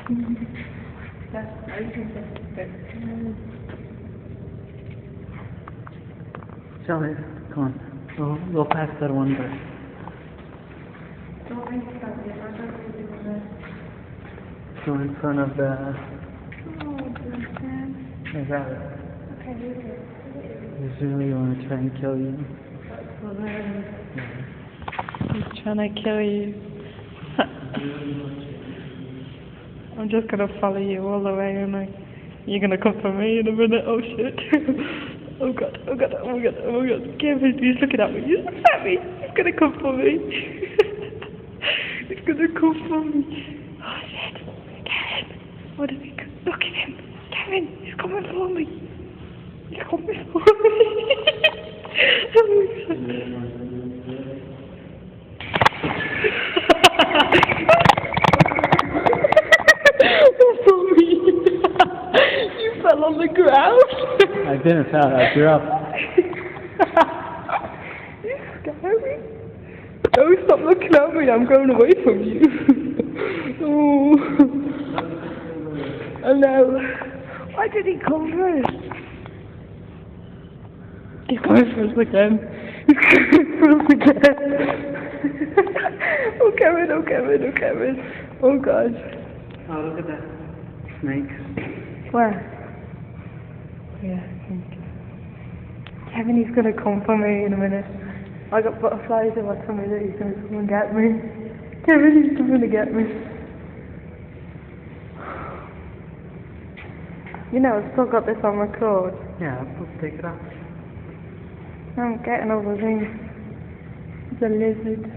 That's Charlie, come on. We'll pass that one by. Go in front of the... Is that it? He's really want to try and kill you. He's trying to kill you. I'm just gonna follow you all the way, and you're gonna come for me in a minute. Oh shit! Oh god! Oh god! Oh my god! Oh my god! Kevin, he's looking at me. He's looking at me. He's gonna come for me. He's gonna come for me. Oh shit! Kevin, what is he? Look at him, Kevin. He's coming for me. He's coming for me. Oh my god! You fell on the ground. I didn't fall, I grew up. You scared me. Oh, stop looking at me, I'm going away from you. Oh. Oh no. Why did he come first? He's coming first again. He's coming first again. Oh Kevin, oh Kevin, oh Kevin. Oh God. Oh, look at that snake. Where? Yeah, thank you. Kevin, he's gonna come for me in a minute. I got butterflies in my tummy that he's gonna come and get me. Kevin, he's coming to get me. You know, I've still got this on record. Yeah, let's take it off. I'm getting all the things. It's a lizard.